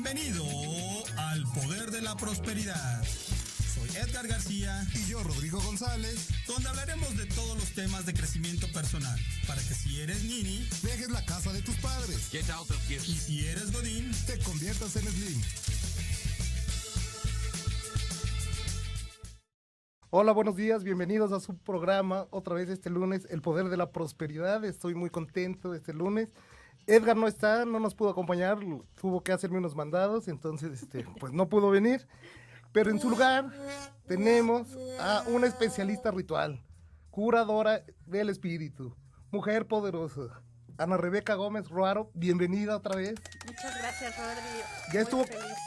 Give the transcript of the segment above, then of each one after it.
Bienvenido al Poder de la Prosperidad. Soy Edgar García y yo, Rodrigo González, donde hablaremos de todos los temas de crecimiento personal, para que si eres nini, dejes la casa de tus padres. Get out of here. Y si eres godín, te conviertas en slim. Hola, buenos días, bienvenidos a su programa, otra vez este lunes, El Poder de la Prosperidad. Estoy muy contento este lunes. Edgar no está, no nos pudo acompañar, tuvo que hacerme unos mandados, entonces pues no pudo venir. Pero en su lugar tenemos a una especialista ritual, curadora del espíritu, mujer poderosa, Ana Rebeca Gómez Ruaro. Bienvenida otra vez. Muchas gracias, Rodrigo.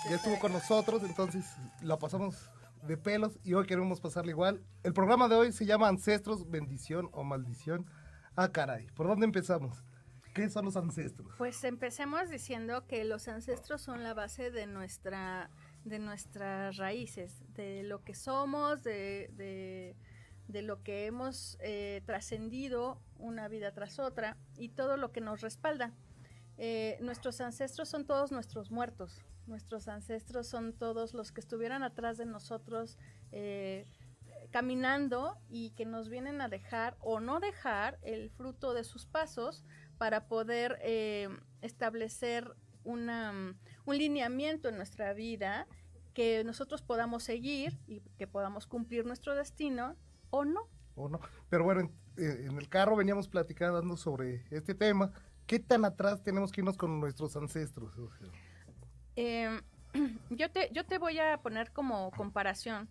Ya estuvo con nosotros, entonces la pasamos de pelos y hoy queremos pasarle igual. El programa de hoy se llama Ancestros, Bendición o Maldición. Ah, caray, ¿por dónde empezamos? ¿Qué son los ancestros? Pues empecemos diciendo que los ancestros son la base de nuestras raíces, de lo que somos, de lo que hemos trascendido una vida tras otra y todo lo que nos respalda. Nuestros ancestros son todos nuestros muertos. Nuestros ancestros son todos los que estuvieran atrás de nosotros caminando y que nos vienen a dejar o no dejar el fruto de sus pasos para poder establecer un lineamiento en nuestra vida que nosotros podamos seguir y que podamos cumplir nuestro destino o no. Pero bueno, en el carro veníamos platicando sobre este tema. ¿Qué tan atrás tenemos que irnos con nuestros ancestros? Yo te voy a poner como comparación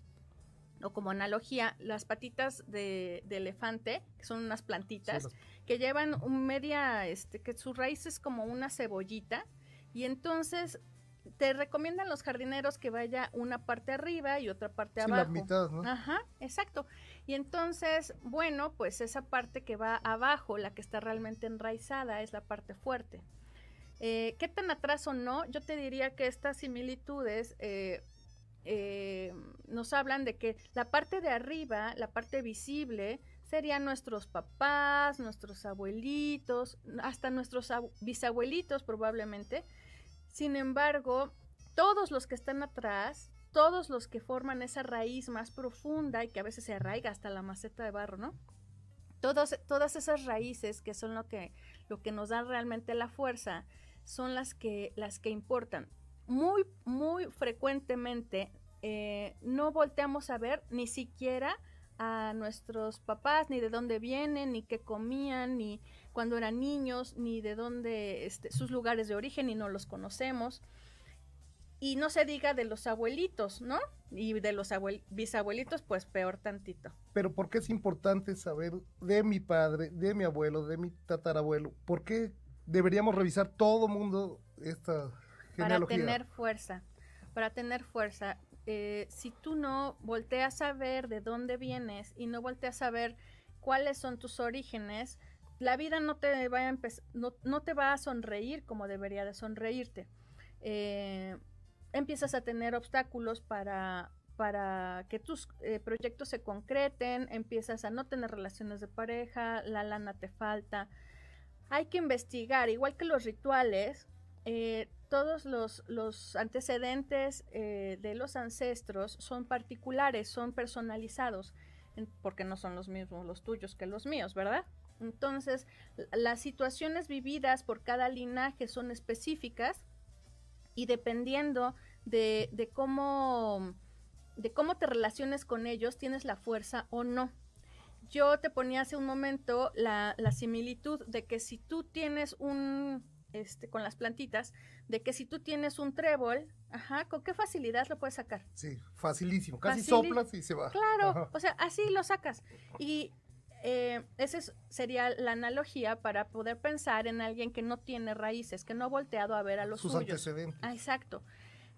o como analogía las patitas de elefante, que son unas plantitas, sí, que llevan que su raíz es como una cebollita, y entonces te recomiendan los jardineros que vaya una parte arriba y otra parte abajo. La mitad, ¿no? Ajá, exacto. Y entonces, bueno, pues esa parte que va abajo, la que está realmente enraizada, es la parte fuerte. ¿Qué tan atrás o no? Yo te diría que estas similitudes nos hablan de que la parte de arriba, la parte visible, serían nuestros papás, nuestros abuelitos, hasta nuestros bisabuelitos probablemente. Sin embargo, todos los que están atrás, todos los que forman esa raíz más profunda y que a veces se arraiga hasta la maceta de barro, ¿no? Todas esas raíces que son lo que nos dan realmente la fuerza son las que importan. Muy, muy frecuentemente no volteamos a ver ni siquiera a nuestros papás, ni de dónde vienen, ni qué comían, ni cuando eran niños, ni de dónde, sus lugares de origen, y no los conocemos. Y no se diga de los abuelitos, ¿no? Y de los bisabuelitos, pues peor tantito. Pero ¿por qué es importante saber de mi padre, de mi abuelo, de mi tatarabuelo? ¿Por qué deberíamos revisar todo mundo esta genealogía? Para tener fuerza. Si tú no volteas a ver de dónde vienes y no volteas a ver cuáles son tus orígenes, la vida no te va a sonreír como debería de sonreírte. Empiezas a tener obstáculos para que tus proyectos se concreten, empiezas a no tener relaciones de pareja, la lana te falta. Hay que investigar, igual que los rituales, todos los antecedentes de los ancestros son particulares, son personalizados, porque no son los mismos los tuyos que los míos, ¿verdad? Entonces, las situaciones vividas por cada linaje son específicas y dependiendo de cómo te relaciones con ellos, tienes la fuerza o no. Yo te ponía hace un momento la similitud de que si tú tienes con las plantitas, de que si tú tienes un trébol, ¿con qué facilidad lo puedes sacar? Sí, facilísimo, casi soplas y se va. Claro, ajá. O sea, así lo sacas. Y esa sería la analogía para poder pensar en alguien que no tiene raíces, que no ha volteado a ver a los sus suyos. Antecedentes. Exacto.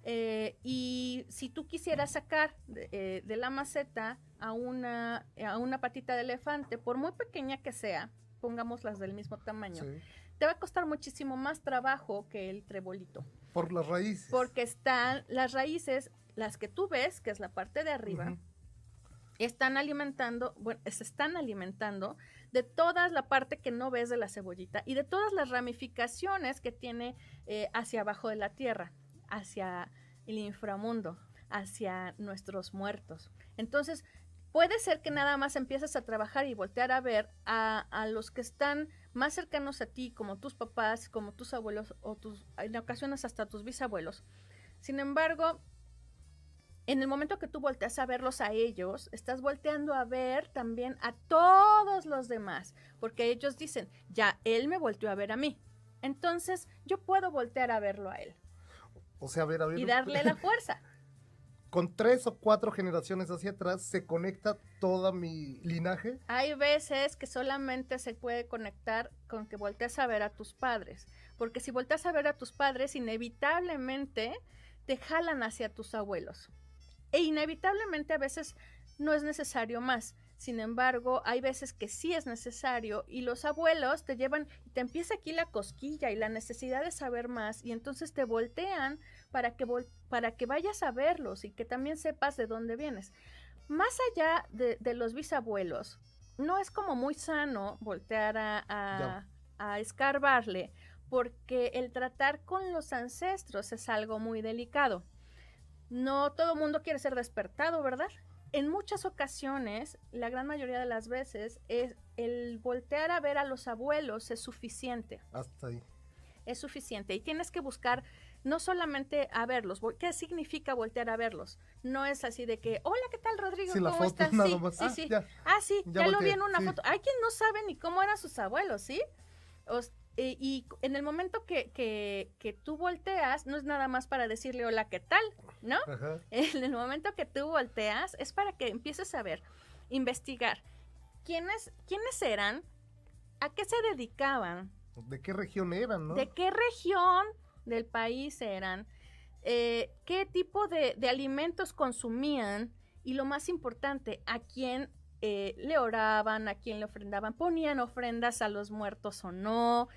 Y si tú quisieras sacar de la maceta a una patita de elefante, por muy pequeña que sea, pongámoslas del mismo tamaño, sí, te va a costar muchísimo más trabajo que el trebolito. Por las raíces. Porque están las raíces, las que tú ves, que es la parte de arriba, se están alimentando de toda la parte que no ves de la cebollita y de todas las ramificaciones que tiene hacia abajo de la tierra. hacia el inframundo, hacia nuestros muertos. Entonces, puede ser que nada más empieces a trabajar y voltear a ver a los que están más cercanos a ti, como tus papás, como tus abuelos, o en ocasiones hasta tus bisabuelos. Sin embargo, en el momento que tú volteas a verlos a ellos, estás volteando a ver también a todos los demás, porque ellos dicen, ya él me volteó a ver a mí, entonces yo puedo voltear a verlo a él. O sea, a ver. Y darle la fuerza. Con 3 o 4 generaciones hacia atrás se conecta toda mi linaje. Hay veces que solamente se puede conectar con que volteas a ver a tus padres, porque si volteas a ver a tus padres, inevitablemente te jalan hacia tus abuelos. E inevitablemente a veces no es necesario más. Sin embargo, hay veces que sí es necesario y los abuelos te llevan, te empieza aquí la cosquilla y la necesidad de saber más y entonces te voltean para que vayas a verlos y que también sepas de dónde vienes. Más allá de los bisabuelos, no es como muy sano voltear a escarbarle, porque el tratar con los ancestros es algo muy delicado. No todo el mundo quiere ser despertado, ¿verdad? En muchas ocasiones, la gran mayoría de las veces, el voltear a ver a los abuelos es suficiente. Hasta ahí. Es suficiente. Y tienes que buscar no solamente a verlos. ¿Qué significa voltear a verlos? No es así de que, hola, ¿qué tal, Rodrigo? Sí, la ¿Cómo foto estás? nada Sí, más. sí, sí. Ya Ya lo vi volteé, en una sí. foto. Hay quien no sabe ni cómo eran sus abuelos, ¿sí? Y en el momento que tú volteas, no es nada más para decirle hola, ¿qué tal? ¿No? Ajá. En el momento que tú volteas, es para que empieces a ver, investigar quiénes eran, a qué se dedicaban, ¿De qué región eran, no? de qué región del país eran, qué tipo de alimentos consumían y lo más importante, a quién le oraban, a quién le ofrendaban, ponían ofrendas a los muertos o no,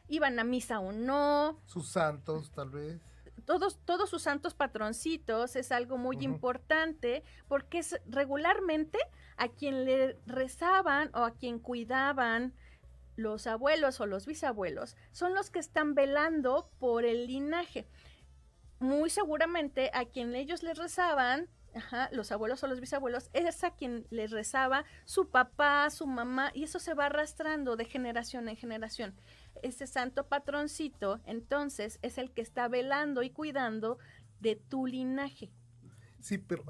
iban a misa o no. Sus santos, tal vez. Todos sus santos patroncitos es algo muy importante porque es regularmente a quien le rezaban o a quien cuidaban los abuelos o los bisabuelos son los que están velando por el linaje. Muy seguramente a quien ellos les rezaban, los abuelos o los bisabuelos, es a quien les rezaba su papá, su mamá, y eso se va arrastrando de generación en generación. Ese santo patroncito, entonces, es el que está velando y cuidando de tu linaje. Sí, pero,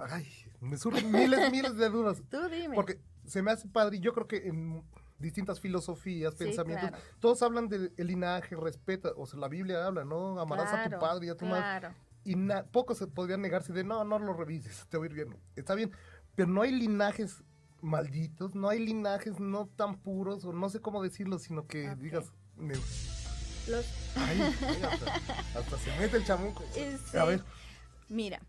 me surgen miles de dudas. Tú dime. Porque se me hace padre, y yo creo que en distintas filosofías, Sí, pensamientos, claro. todos hablan del linaje, respeta, o sea, la Biblia habla, ¿no? Amarás a tu Claro, padre y a tu madre. claro. Y pocos se podrían negarse de, no lo revises, te va a ir bien. Está bien, pero no hay linajes malditos, no hay linajes no tan puros, o no sé cómo decirlo, sino que Ok. digas, Los, hasta se mete el chamuco. Sí. A ver, Mira,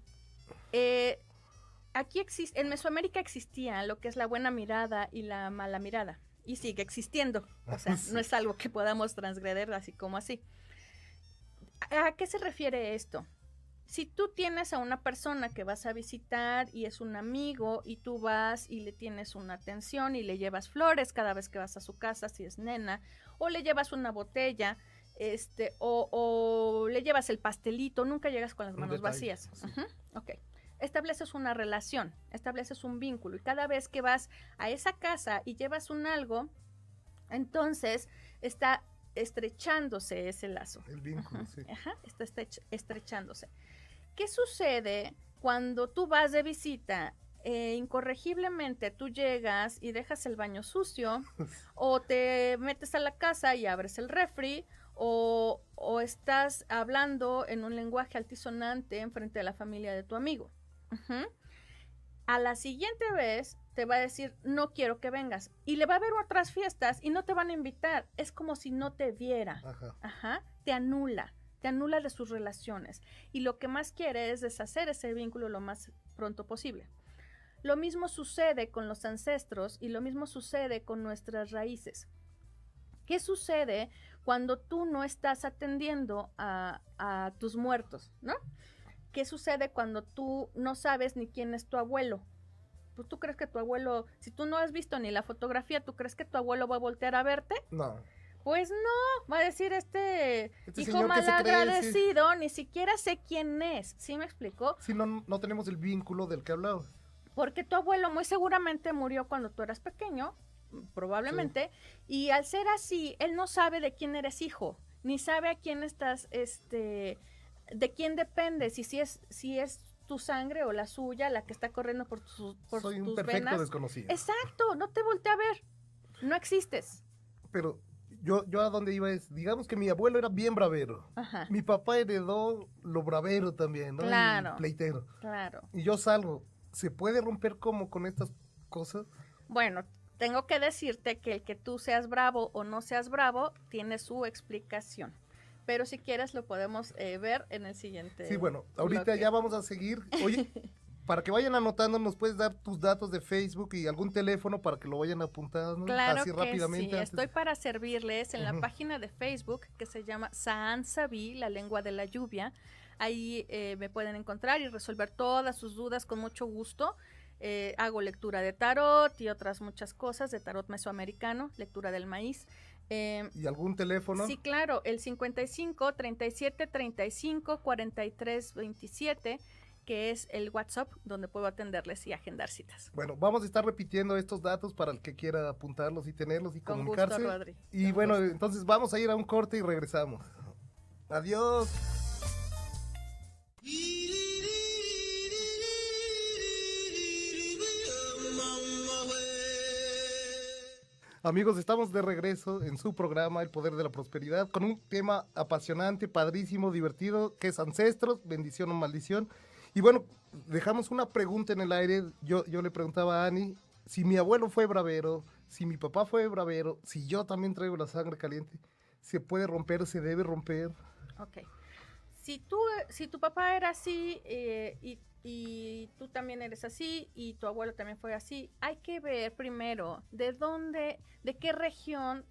aquí en Mesoamérica existía lo que es la buena mirada y la mala mirada, y sigue existiendo, o sea, Sí. no es algo que podamos transgreder así como así. ¿A qué se refiere esto? Si tú tienes a una persona que vas a visitar y es un amigo y tú vas y le tienes una atención y le llevas flores cada vez que vas a su casa, si es nena, o le llevas una botella, o le llevas el pastelito, nunca llegas con las Un manos detalle, vacías. sí. Ok. Estableces una relación, estableces un vínculo y cada vez que vas a esa casa y llevas un algo, entonces está estrechándose ese lazo. el vínculo, sí. Está estrechándose. ¿Qué sucede cuando tú vas de visita? Incorregiblemente tú llegas y dejas el baño sucio, o te metes a la casa y abres el refri, o estás hablando en un lenguaje altisonante en frente de la familia de tu amigo. A la siguiente vez te va a decir, no quiero que vengas. Y le va a haber otras fiestas y no te van a invitar. Es como si no te viera. Te anula de sus relaciones. Y lo que más quiere es deshacer ese vínculo lo más pronto posible. Lo mismo sucede con los ancestros y lo mismo sucede con nuestras raíces. ¿Qué sucede cuando tú no estás atendiendo a tus muertos, ¿no? ¿Qué sucede cuando tú no sabes ni quién es tu abuelo? Pues tú crees que tu abuelo, si tú no has visto ni la fotografía, ¿tú crees que tu abuelo va a voltear a verte? No. Pues no, va a decir Este hijo señor que se cree, malagradecido, ni siquiera sé quién es, ¿sí me explicó? Si no tenemos el vínculo del que hablaba. Porque tu abuelo muy seguramente murió cuando tú eras pequeño, probablemente, y al ser así, él no sabe de quién eres hijo, ni sabe a quién estás, de quién dependes, y si es tu sangre o la suya la que está corriendo por Soy un tus perfecto venas. desconocido. Exacto, no te volteé a ver, no existes. Pero yo a donde iba es, digamos que mi abuelo era bien bravero. Ajá, Mi papá heredó lo bravero también, ¿no? Claro. Y pleitero. claro. Y yo salgo. ¿Se puede romper como con estas cosas? Bueno, tengo que decirte que el que tú seas bravo o no seas bravo tiene su explicación. Pero si quieres lo podemos ver en el siguiente. Sí, bueno, ahorita bloque. ya vamos a seguir. Oye, para que vayan anotando, ¿nos puedes dar tus datos de Facebook y algún teléfono para que lo vayan apuntando? Claro así que rápidamente? sí, antes estoy para servirles en la Ujú. página de Facebook que se llama Saan Sabi, la lengua de la lluvia. Ahí me pueden encontrar y resolver todas sus dudas con mucho gusto. Hago lectura de tarot y otras muchas cosas, de tarot mesoamericano, lectura del maíz. ¿Y algún teléfono? Sí, claro, el 55 37 35 43 27, que es el WhatsApp donde puedo atenderles y agendar citas. Bueno, vamos a estar repitiendo estos datos para el que quiera apuntarlos y tenerlos y Con comunicarse. gusto, Rodri. Y Con bueno, gusto. entonces vamos a ir a un corte y regresamos. Adiós. Amigos, estamos de regreso en su programa El Poder de la Prosperidad con un tema apasionante, padrísimo, divertido, que es ancestros, bendición o maldición. Y bueno, dejamos una pregunta en el aire. Yo le preguntaba a Ani si mi abuelo fue bravero, si mi papá fue bravero, si yo también traigo la sangre caliente, ¿se puede romper, se debe romper? Ok. Si tu papá era así y tú también eres así y tu abuelo también fue así, hay que ver primero de qué región,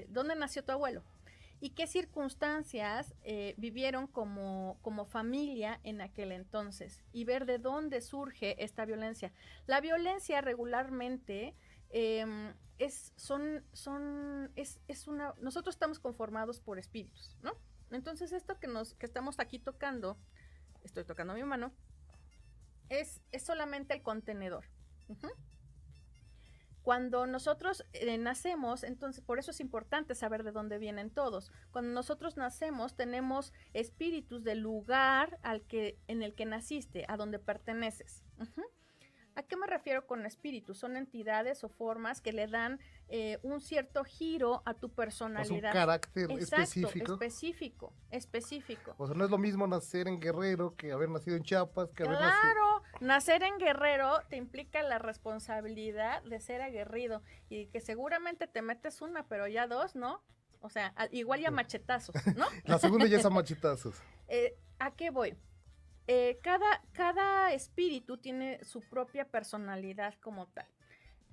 dónde nació tu abuelo y qué circunstancias vivieron como familia en aquel entonces y ver de dónde surge esta violencia. La violencia regularmente nosotros estamos conformados por espíritus, ¿no? Entonces esto que estamos aquí tocando, estoy tocando mi mano, es solamente el contenedor. Uh-huh. Cuando nosotros nacemos, entonces por eso es importante saber de dónde vienen todos. Cuando nosotros nacemos tenemos espíritus del lugar en el que naciste, a donde perteneces. Uh-huh. ¿A qué me refiero con espíritus? Son entidades o formas que le dan un cierto giro a tu personalidad. Un carácter Exacto, específico. específico. O sea, no es lo mismo nacer en Guerrero que haber nacido en Chiapas, que haber Claro, nacer en Guerrero te implica la responsabilidad de ser aguerrido y que seguramente te metes una, pero ya dos, ¿no? O sea, igual ya machetazos, ¿no? La segunda ya es a machetazos. ¿A qué voy? Cada espíritu tiene su propia personalidad como tal.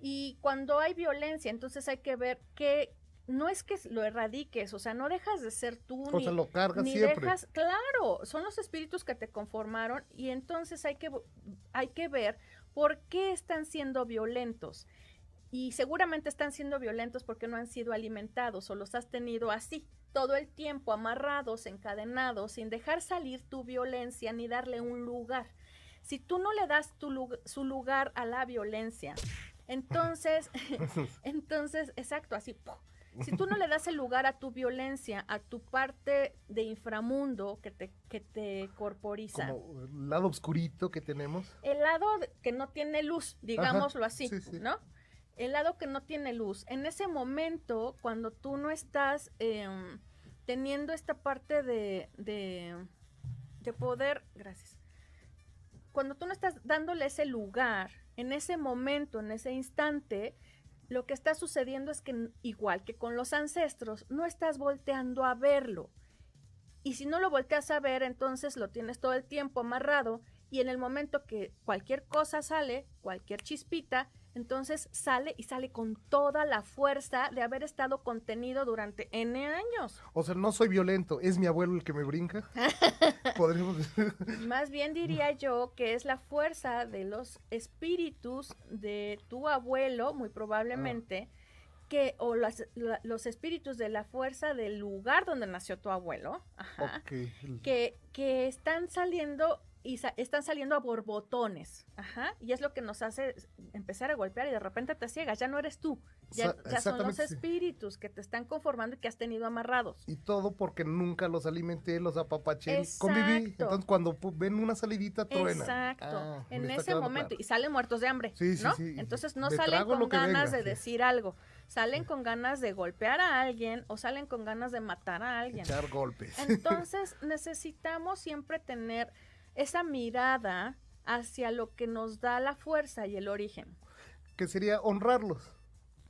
Y cuando hay violencia, entonces hay que ver que no es que lo erradiques, o sea, no dejas de ser tú. O sea, lo cargas ni siempre. Claro, son los espíritus que te conformaron y entonces hay que ver por qué están siendo violentos. Y seguramente están siendo violentos porque no han sido alimentados o los has tenido así, todo el tiempo amarrados, encadenados, sin dejar salir tu violencia ni darle un lugar. Si tú no le das su lugar a la violencia, entonces, exacto, así, ¡pum! Si tú no le das el lugar a tu violencia, a tu parte de inframundo que te corporiza. Como el lado oscurito que tenemos. El lado que no tiene luz, digámoslo así, sí, sí. ¿no? El lado que no tiene luz. En ese momento, cuando tú no estás teniendo esta parte de poder, gracias. Cuando tú no estás dándole ese lugar, en ese momento, en ese instante, lo que está sucediendo es que, igual que con los ancestros, no estás volteando a verlo. Y si no lo volteas a ver, entonces lo tienes todo el tiempo amarrado y en el momento que cualquier cosa sale, cualquier chispita, entonces sale y sale con toda la fuerza de haber estado contenido durante N años. O sea, no soy violento, es mi abuelo el que me brinca. Podríamos decir. Más bien diría yo que es la fuerza de los espíritus de tu abuelo, muy probablemente, los espíritus de la fuerza del lugar donde nació tu abuelo, ajá, Ok. que están saliendo y están saliendo a borbotones, ajá, y es lo que nos hace empezar a golpear y de repente te ciegas, ya no eres tú, ya son los Exactamente, sí. espíritus que te están conformando y que has tenido amarrados. Y todo porque nunca los alimenté, los apapaché, conviví. Exacto. Entonces cuando ven una salidita, truenan. Exacto, Ah, me en está ese quedando momento, claro. y salen muertos de hambre, Sí, sí, ¿no? sí. Entonces no Me salen trago con lo que ganas venga, de sí. decir algo, salen con ganas de golpear a alguien o salen con ganas de matar a alguien. Echar golpes. Entonces necesitamos siempre tener esa mirada hacia lo que nos da la fuerza y el origen, Que sería honrarlos.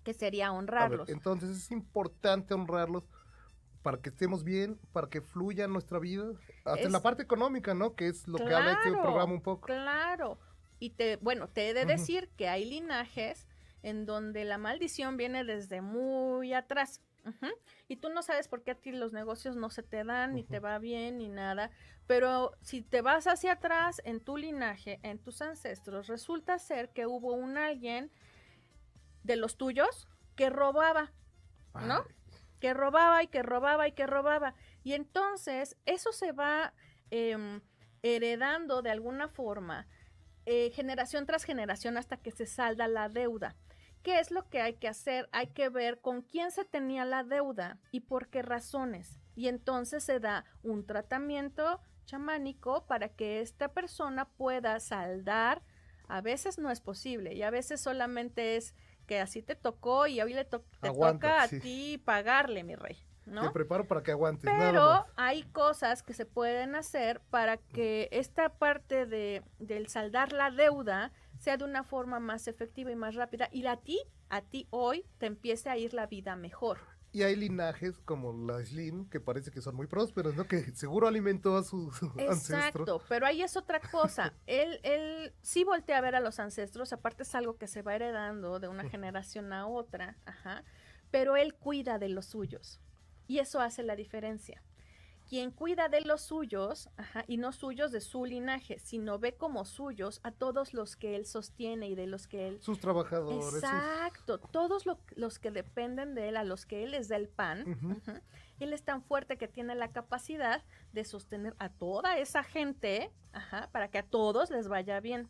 que sería A ver, honrarlos. entonces es importante honrarlos para que estemos bien, para que fluya nuestra vida, hasta en la parte económica, ¿no? Que es lo que habla este programa un poco. Claro. Y te he de Ujú. decir que hay linajes en donde la maldición viene desde muy atrás. Ujú. Y tú no sabes por qué a ti los negocios no se te dan, ni te va bien, ni nada. Pero si te vas hacia atrás en tu linaje, en tus ancestros, resulta ser que hubo un alguien de los tuyos que robaba, ¿no? Ay, Que robaba y que robaba y que robaba. Y entonces eso se va heredando de alguna forma, generación tras generación hasta que se salda la deuda. ¿Qué es lo que hay que hacer? Hay que ver con quién se tenía la deuda y por qué razones. Y entonces se da un tratamiento chamánico para que esta persona pueda saldar. A veces no es posible y a veces solamente es que así te tocó y hoy te Aguanta, toca a sí. ti pagarle, mi rey, Te ¿no? preparo para que aguantes, nada Pero más. hay cosas que se pueden hacer para que esta parte del saldar la deuda sea de una forma más efectiva y más rápida y a ti hoy te empiece a ir la vida mejor. Y hay linajes como la Slim, que parece que son muy prósperos, ¿no? Que seguro alimentó a sus ancestros. Exacto, pero ahí es otra cosa. Él sí voltea a ver a los ancestros, aparte es algo que se va heredando de una generación a otra, ajá, pero él cuida de los suyos y eso hace la diferencia. Quien cuida de los suyos, ajá, y no suyos de su linaje, sino ve como suyos a todos los que él sostiene y de los que él... Sus trabajadores. Exacto, todos los que dependen de él, a los que él les da el pan, Ujú. ujú, él es tan fuerte que tiene la capacidad de sostener a toda esa gente, ajá, para que a todos les vaya bien.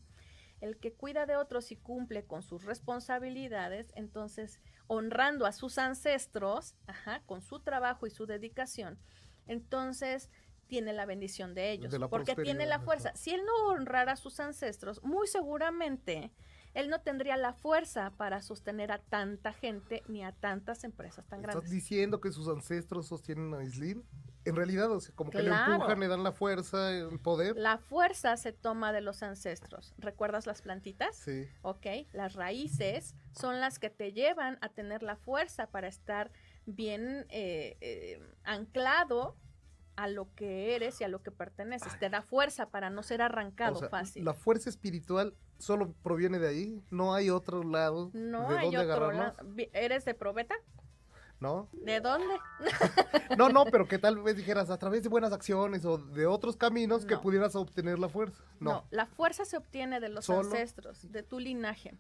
El que cuida de otros y cumple con sus responsabilidades, entonces honrando a sus ancestros, ajá, con su trabajo y su dedicación, entonces tiene la bendición de ellos, De la porque tiene la prosperidad, fuerza. ajá. Si él no honrara a sus ancestros, muy seguramente él no tendría la fuerza para sostener a tanta gente ni a tantas empresas tan ¿Estás grandes. diciendo que sus ancestros sostienen a Slim? En realidad, o sea, como que le Claro. empujan, le dan la fuerza, el poder. La fuerza se toma de los ancestros. ¿Recuerdas las plantitas? Sí. Ok, las raíces son las que te llevan a tener la fuerza para estar bien anclado a lo que eres y a lo que perteneces. Te da fuerza para no ser arrancado O sea, fácil. la fuerza espiritual solo proviene de ahí. No hay otro lado No de hay dónde otro agarrarnos. lado. ¿Eres de probeta? ¿No? ¿De dónde? No, pero que tal vez dijeras a través de buenas acciones o de otros caminos que No. pudieras obtener la fuerza. No, la fuerza se obtiene de los Solo. ancestros, de tu linaje.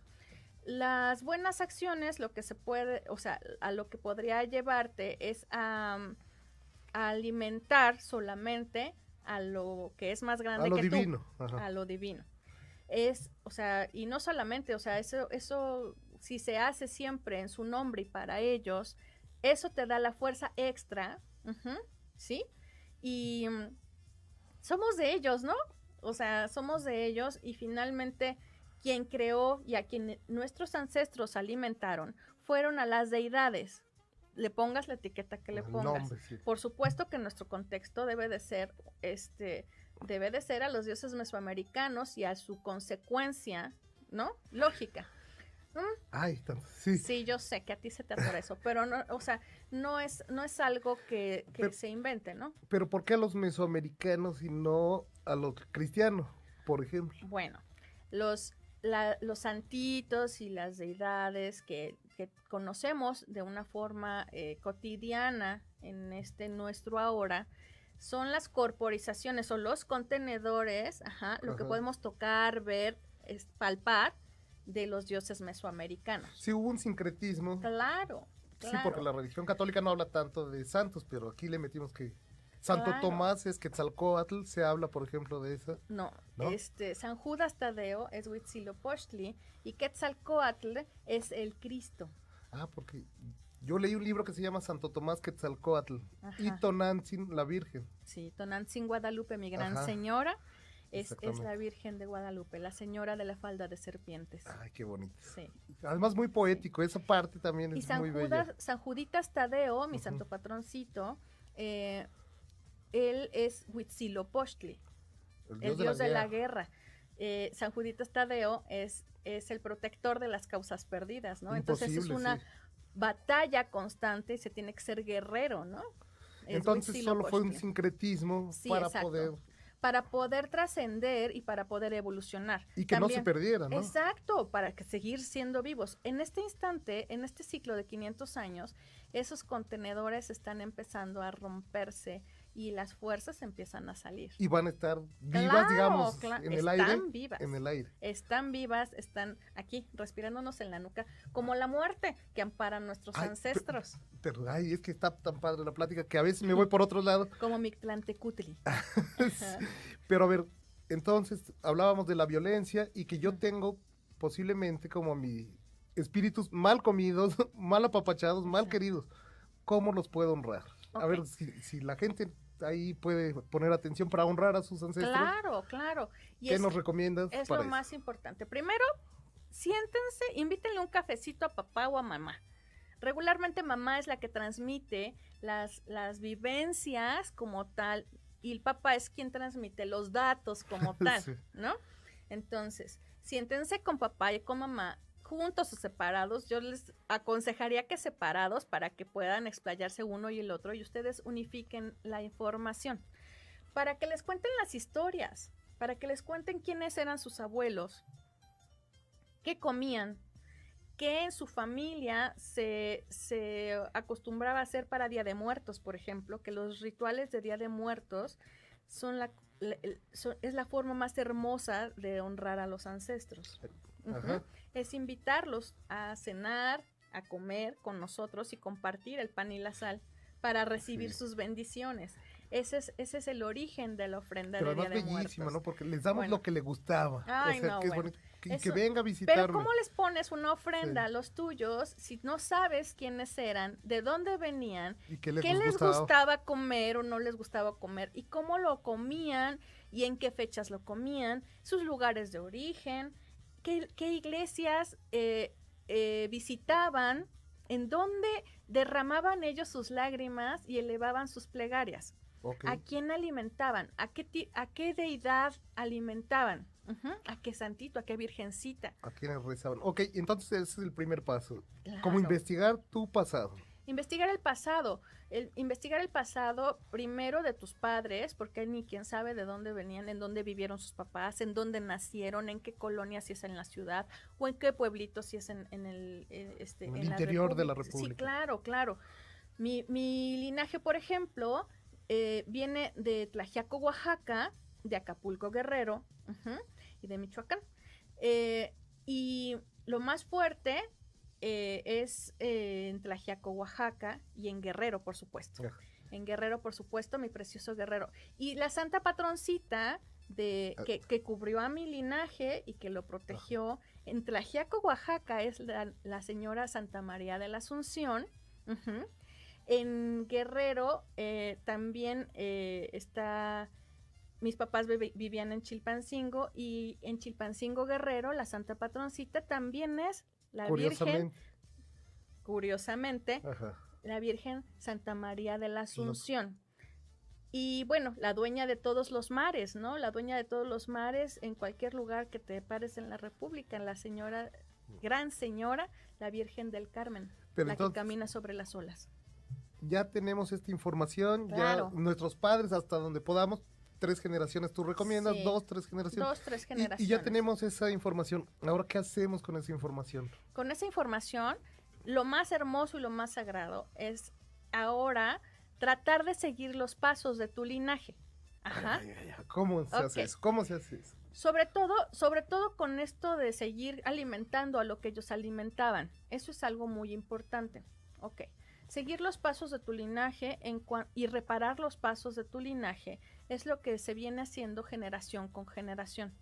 Las buenas acciones, lo que se puede, o sea, a lo que podría llevarte es a alimentar solamente a lo que es más grande A lo que divino. tú, Ajá. a lo divino. Es, o sea, y no solamente, o sea, eso si se hace siempre en su nombre y para ellos, eso te da la fuerza extra, ujú, ¿sí? Y somos de ellos, ¿no? O sea, somos de ellos y finalmente quien creó y a quien nuestros ancestros alimentaron fueron a las deidades. Le pongas la etiqueta que le El pongas. nombre, sí. Por supuesto que nuestro contexto debe de ser a los dioses mesoamericanos y a su consecuencia, ¿no? Lógica. Ay, tanto. Sí. Sí, yo sé que a ti se te atora eso, pero no, o sea, no es algo que Pero- se invente, ¿no? Pero ¿por qué a los mesoamericanos y no a los cristianos, por ejemplo? Bueno, los santitos y las deidades que conocemos de una forma cotidiana en nuestro ahora son las corporizaciones o los contenedores, ajá, lo que Ajá. podemos tocar, ver, palpar de los dioses mesoamericanos. Sí hubo un sincretismo. Claro, Sí, porque la religión católica no habla tanto de santos, pero aquí le metimos que Santo Claro. Tomás es Quetzalcóatl, se habla, por ejemplo, de eso. No, ¿No? San Judas Tadeo es Huitzilopochtli y Quetzalcóatl es el Cristo. Ah, porque yo leí un libro que se llama Santo Tomás Quetzalcóatl y Ajá. Tonantzin, la Virgen. Sí, Tonantzin Guadalupe, mi gran Ajá. señora, es la Exactamente. Virgen de Guadalupe, la señora de la falda de serpientes. Ay, qué bonito. Sí. Además, muy poético, esa parte también Y es muy bella. San Juditas Tadeo, mi Ujú. santo patroncito, él es Huitzilopochtli, el dios de la guerra. San Juditas Tadeo es el protector de las causas perdidas, ¿no? Entonces es Imposible, una sí. batalla constante y se tiene que ser guerrero, ¿no? Es Entonces solo fue un Huitzilopochtli. sincretismo Sí, para exacto. Para poder trascender y para poder evolucionar. y que no se También- perdiera, ¿no? Exacto, para que seguir siendo vivos. En este instante, en este ciclo de 500 años, esos contenedores están empezando a romperse y las fuerzas empiezan a salir. Y van a estar vivas, Claro, digamos, claro, en el están aire. vivas. En el aire. Están vivas, están aquí, respirándonos en la nuca, como la muerte que ampara a nuestros Ay, ancestros, Pero, ay, es que está tan padre la plática que a veces me voy por otro lado. como Mictlantecutli. Pero a ver, entonces hablábamos de la violencia y que yo tengo posiblemente como mi espíritus mal comidos, mal apapachados, mal queridos. ¿Cómo los puedo honrar? A Ok. ver, si la gente ahí puede poner atención para honrar a sus ancestros, Claro, claro. Y ¿qué es, nos recomiendas es para lo eso? más importante. Primero, siéntense, invítenle un cafecito a papá o a mamá. Regularmente mamá es la que transmite las vivencias como tal y el papá es quien transmite los datos como tal, Sí. ¿no? Entonces, siéntense con papá y con mamá juntos o separados. Yo les aconsejaría que separados para que puedan explayarse uno y el otro y ustedes unifiquen la información. Para que les cuenten las historias, para que les cuenten quiénes eran sus abuelos, qué comían, qué en su familia se acostumbraba a hacer para Día de Muertos, por ejemplo, que los rituales de Día de Muertos es la forma más hermosa de honrar a los ancestros. Ujú. Ajá. Es invitarlos a cenar, a comer con nosotros y compartir el pan y la sal para recibir Sí. sus bendiciones. Ese es el origen de la ofrenda Pero de Día además de bellísima, Muertos. ¿no? Porque les damos Bueno. lo que le gustaba. Ay, o sea, no, que es bueno. bonito. Y que Eso- venga a visitarme. Pero ¿cómo les pones una ofrenda Sí. a los tuyos si no sabes quiénes eran, de dónde venían, ¿Y qué les qué les gustaba? gustaba comer o no les gustaba comer y cómo lo comían y en qué fechas lo comían, sus lugares de origen, qué iglesias visitaban, en dónde derramaban ellos sus lágrimas y elevaban sus plegarias? Ok. ¿A quién alimentaban? ¿A qué deidad alimentaban? Ujú, ¿a qué santito? ¿A qué virgencita? ¿A quiénes rezaban? Ok, entonces ese es el primer paso. Como Claro. investigar tu pasado. Investigar el pasado. Investigar el pasado primero de tus padres, porque hay ni quien sabe de dónde venían, en dónde vivieron sus papás, en dónde nacieron, en qué colonia, si es en la ciudad, o en qué pueblito, si es en el En el interior de la Sí, República. claro, claro. Mi linaje, por ejemplo, viene de Tlaxiaco, Oaxaca, de Acapulco, Guerrero, ujú, y de Michoacán. Y lo más fuerte es en Tlaxiaco, Oaxaca, y en Guerrero, por supuesto. Ajá. En Guerrero, por supuesto, mi precioso Guerrero. Y la santa patroncita que cubrió a mi linaje y que lo protegió en Tlaxiaco, Oaxaca, es la señora Santa María de la Asunción. Ujú. En Guerrero también está... Mis papás vivían en Chilpancingo y en Chilpancingo, Guerrero, la santa patroncita también es la Virgen, curiosamente, Ajá. la Virgen Santa María de la Asunción. Y bueno, la dueña de todos los mares, ¿no? La dueña de todos los mares en cualquier lugar que te pares en la República, la señora, gran señora, la Virgen del Carmen, Pero la entonces, que camina sobre las olas. ya tenemos esta información, Claro. ya nuestros padres, hasta donde podamos, 3 generaciones, ¿tú recomiendas? Sí. 2, 3 generaciones. 2, 3 Y generaciones. ya tenemos esa información. Ahora, ¿qué hacemos con esa información? Con esa información, lo más hermoso y lo más sagrado es ahora tratar de seguir los pasos de tu linaje. Ajá. ¿Cómo se hace Ok. eso? ¿Cómo se hace eso? Sobre todo con esto de seguir alimentando a lo que ellos alimentaban. Eso es algo muy importante. Ok. Seguir los pasos de tu linaje y reparar los pasos de tu linaje es lo que se viene haciendo generación con generación.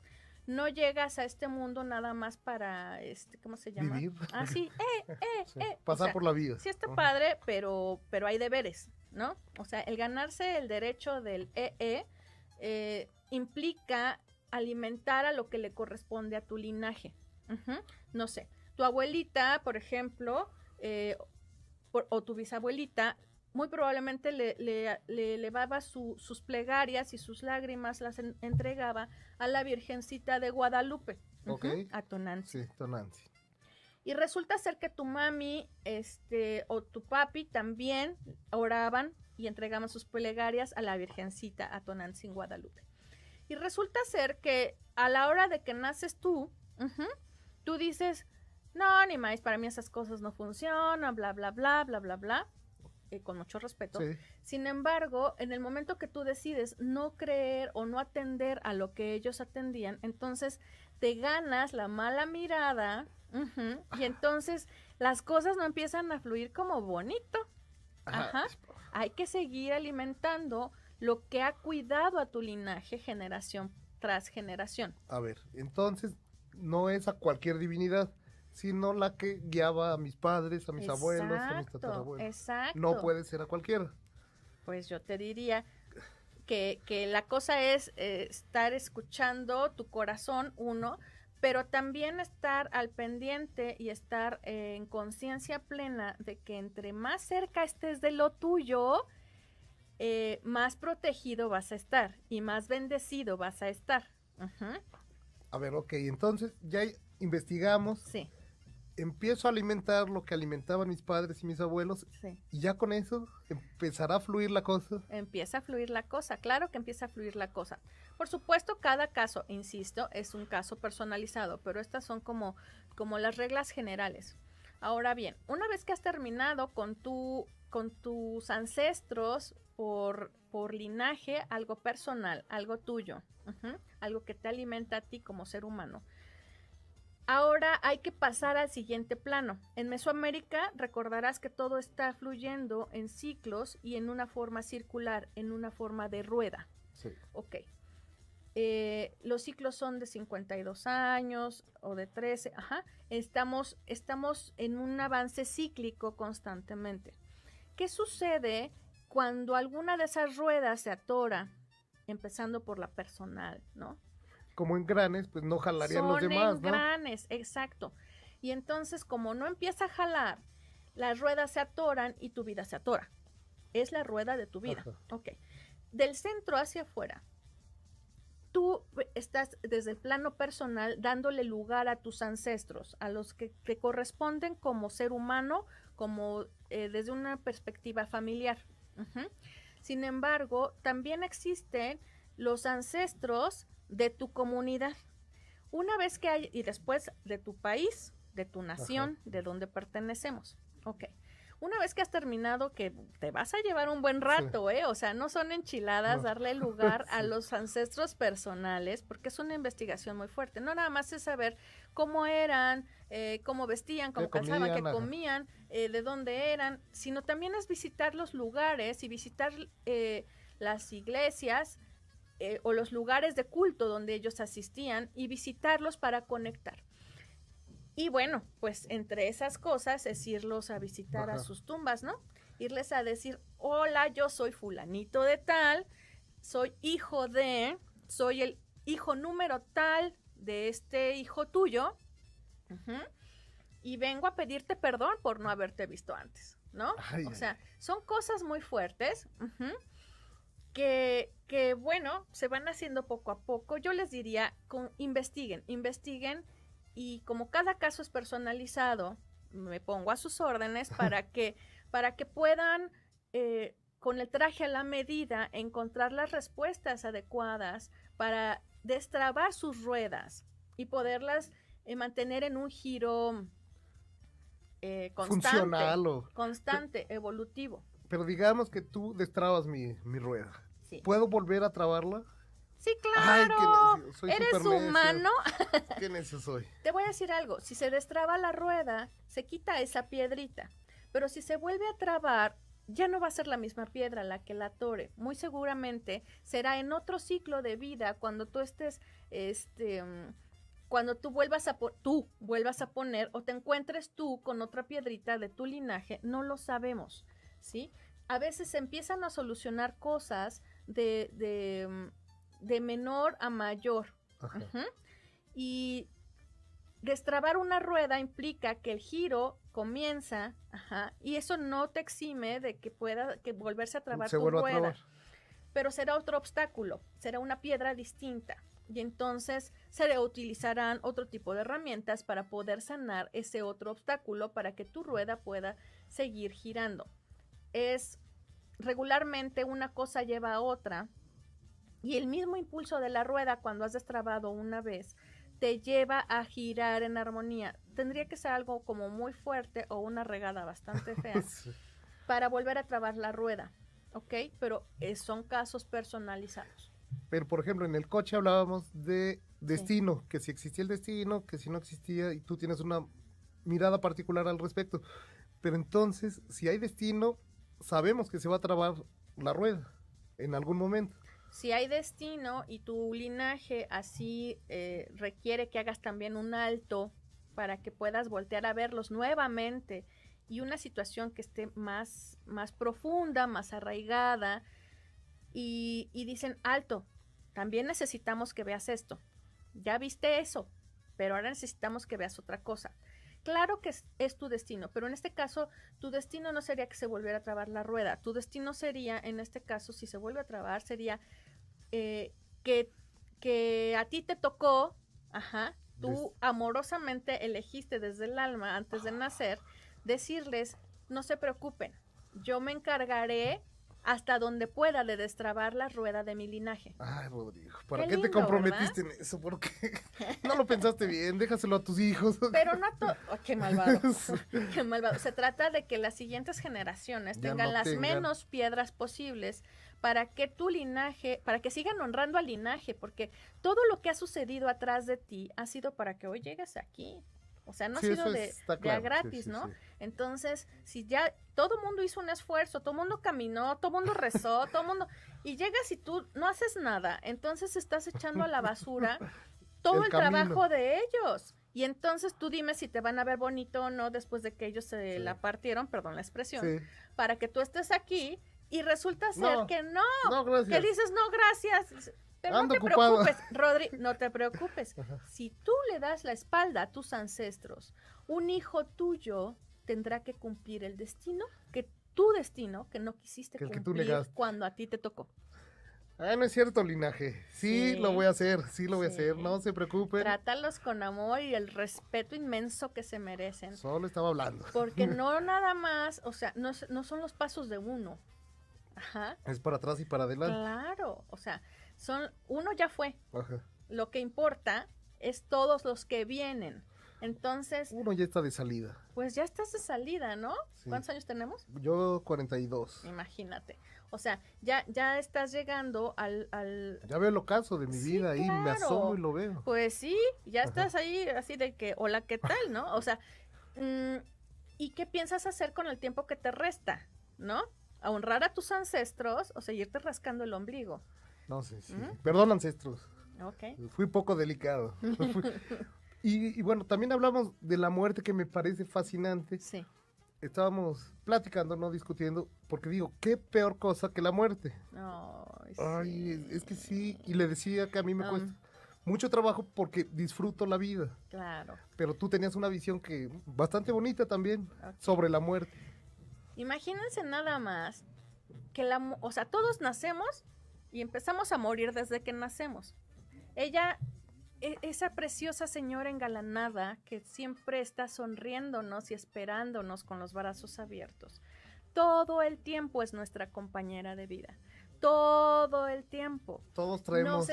No llegas a este mundo nada más para, ¿cómo se llama? Vivir. Ah, sí, Sí, pasar O sea, por la vida. sí está Ajá. padre, pero hay deberes, ¿no? O sea, el ganarse el derecho del implica alimentar a lo que le corresponde a tu linaje. Ujú. No sé, tu abuelita, por ejemplo, o tu bisabuelita, muy probablemente le elevaba sus plegarias y sus lágrimas las entregaba a la Virgencita de Guadalupe, Ok. a Tonantzin. Sí, Tonantzin. Y resulta ser que tu mami o tu papi también oraban y entregaban sus plegarias a la Virgencita, a Tonantzin Guadalupe. Y resulta ser que a la hora de que naces tú, tú dices, no, ni más, para mí esas cosas no funcionan, bla, bla, bla, bla, bla, bla, con mucho respeto. Sí. Sin embargo, en el momento que tú decides no creer o no atender a lo que ellos atendían, entonces te ganas la mala mirada, y entonces las cosas no empiezan a fluir como bonito. Ajá. Hay que seguir alimentando lo que ha cuidado a tu linaje generación tras generación. A ver, entonces no es a cualquier divinidad, sino la que guiaba a mis padres, a mis abuelos, a mis tatarabuelos. Exacto. No puede ser a cualquiera. Pues yo te diría que la cosa es estar escuchando tu corazón, uno, pero también estar al pendiente y estar en conciencia plena de que entre más cerca estés de lo tuyo, más protegido vas a estar y más bendecido vas a estar. A ver, ok, entonces ya investigamos, Sí, empiezo a alimentar lo que alimentaban mis padres y mis abuelos, sí. y ya con eso empezará a fluir la cosa. Empieza a fluir la cosa, claro que empieza a fluir la cosa. Por supuesto, cada caso, insisto, es un caso personalizado, pero estas son como las reglas generales. Ahora bien, una vez que has terminado con tus ancestros por linaje, algo personal, algo tuyo, algo que te alimenta a ti como ser humano, ahora hay que pasar al siguiente plano. En Mesoamérica recordarás que todo está fluyendo en ciclos y en una forma circular, en una forma de rueda. Sí. Ok. Los ciclos son de 52 años o de 13. Ajá. Estamos en un avance cíclico constantemente. ¿Qué sucede cuando alguna de esas ruedas se atora? Empezando por la personal, ¿no? Como engranes, pues no jalarían los demás, ¿no? Engranes, exacto. Y entonces, como no empieza a jalar, las ruedas se atoran y tu vida se atora. Es la rueda de tu vida. Ajá. Ok. Del centro hacia afuera, tú estás desde el plano personal dándole lugar a tus ancestros, a los que corresponden como ser humano, como desde una perspectiva familiar. Sin embargo, también existen los ancestros de tu comunidad. Una vez que hay, y después de tu país, de tu nación, de donde pertenecemos. Ok. Una vez que has terminado, que te vas a llevar un buen rato, Sí. O sea, no son enchiladas No. darle lugar a Sí. los ancestros personales, porque es una investigación muy fuerte. No nada más es saber cómo eran, cómo vestían, cómo ¿Qué calzaban, qué comían? Ajá. comían, de dónde eran, sino también es visitar los lugares y visitar las iglesias o los lugares de culto donde ellos asistían y visitarlos para conectar. Y bueno, pues entre esas cosas es irlos a visitar a Ajá. sus tumbas, ¿no? Irles a decir, hola, yo soy fulanito de tal, soy el hijo número tal de este hijo tuyo, y vengo a pedirte perdón por no haberte visto antes, ¿no? Ay, O sea, son cosas muy fuertes, que bueno, se van haciendo poco a poco. Yo les diría, investiguen, y como cada caso es personalizado, me pongo a sus órdenes para que puedan, con el traje a la medida, encontrar las respuestas adecuadas para destrabar sus ruedas y poderlas mantener en un giro Funcional constante, evolutivo. Pero digamos que tú destrabas mi rueda. Sí. ¿Puedo volver a trabarla? Sí, Ay, claro. qué necio, soy Eres supernecio. humano. Qué necio soy. Te voy a decir algo. Si se destraba la rueda, se quita esa piedrita. Pero si se vuelve a trabar, ya no va a ser la misma piedra la que la atore. Muy seguramente será en otro ciclo de vida cuando tú estés, cuando tú vuelvas a poner o te encuentres tú con otra piedrita de tu linaje, no lo sabemos, ¿sí? A veces se empiezan a solucionar cosas de menor a mayor. Ajá. Ujú. Y destrabar una rueda implica que el giro comienza, y eso no te exime de que pueda volverse a trabar Se tu vuelve a rueda, trabar. pero será otro obstáculo, será una piedra distinta. Y entonces se reutilizarán otro tipo de herramientas para poder sanar ese otro obstáculo para que tu rueda pueda seguir girando. Es regularmente una cosa lleva a otra y el mismo impulso de la rueda cuando has destrabado una vez te lleva a girar en armonía. Tendría que ser algo como muy fuerte o una regada bastante fea Sí. para volver a trabar la rueda, ¿ok? Pero son casos personalizados. Pero, por ejemplo, en el coche hablábamos de destino, que si existía el destino, que si no existía, y tú tienes una mirada particular al respecto. Pero entonces, si hay destino, sabemos que se va a trabar la rueda en algún momento. Si hay destino y tu linaje así requiere que hagas también un alto para que puedas voltear a verlos nuevamente y una situación que esté más profunda, más arraigada y dicen, alto, también necesitamos que veas esto. Ya viste eso, pero ahora necesitamos que veas otra cosa. Claro que es tu destino, pero en este caso tu destino no sería que se volviera a trabar la rueda. Tu destino sería, en este caso, si se vuelve a trabar, sería que a ti te tocó, tú amorosamente elegiste desde el alma, antes de nacer, decirles, no se preocupen, yo me encargaré hasta donde pueda de destrabar la rueda de mi linaje. Ay, Rodrigo, ¿para Qué qué te lindo, comprometiste en eso? Porque no lo pensaste bien, déjaselo a tus hijos. Pero no a todos. Oh, qué malvado. Qué malvado. Se trata de que las siguientes generaciones Ya tengan no las tengan. menos piedras posibles para que tu linaje, para que sigan honrando al linaje, porque todo lo que ha sucedido atrás de ti ha sido para que hoy llegues aquí. O sea, no Sí, ha sido eso de está a claro, gratis, sí, ¿no? sí. Entonces, si ya todo el mundo hizo un esfuerzo, todo el mundo caminó, todo el mundo rezó, todo el mundo, y llegas y tú no haces nada, entonces estás echando a la basura todo el camino. trabajo de ellos. Y entonces tú dime si te van a ver bonito o no después de que ellos se Sí. la partieron, perdón la expresión, Sí. para que tú estés aquí y resulta ser No, que no, No, gracias. que dices no, gracias. Pero Ando no te ocupado. preocupes, Rodri, no te preocupes. Ajá. Si tú le das la espalda a tus ancestros, un hijo tuyo tendrá que cumplir el destino, que tu destino, que no quisiste Que el que tú cumplir negaste. cuando a ti te tocó. Ah, no es cierto, linaje. Sí, Sí. lo voy a hacer, sí lo voy a Sí. hacer, no se preocupen. Trátalos con amor y el respeto inmenso que se merecen. Solo estaba hablando. Porque no nada más, o sea, no son los pasos de uno. Ajá. Es para atrás y para adelante. Claro, o sea, uno ya fue. Ajá. Lo que importa es todos los que vienen. Entonces, Uno ya está de salida. pues ya estás de salida, ¿no? Sí. ¿Cuántos años tenemos? Yo 42. Imagínate. O sea, ya estás llegando al Ya veo el ocaso de mi Sí, vida ahí, me claro. asomo y lo veo. Pues sí, ya Ajá. estás ahí así de que, hola, ¿qué tal, no? O sea, ¿y qué piensas hacer con el tiempo que te resta, no? ¿A honrar a tus ancestros o seguirte rascando el ombligo? No sé, sí. ¿Mm? Perdón, ancestros. Ok. Fui poco delicado. Y bueno, también hablamos de la muerte que me parece fascinante. Sí, Estábamos platicando, no discutiendo, porque digo, qué peor cosa que la muerte. Ay, Ay, sí. es que sí, y le decía que a mí me Ah. cuesta mucho trabajo porque disfruto la vida, Claro. pero tú tenías una visión que bastante bonita también Ok. sobre la muerte. Imagínense nada más que o sea, todos nacemos y empezamos a morir desde que nacemos. Ella, esa preciosa señora engalanada que siempre está sonriéndonos y esperándonos con los brazos abiertos. Todo el tiempo es nuestra compañera de vida. Todo el tiempo. Todos traemos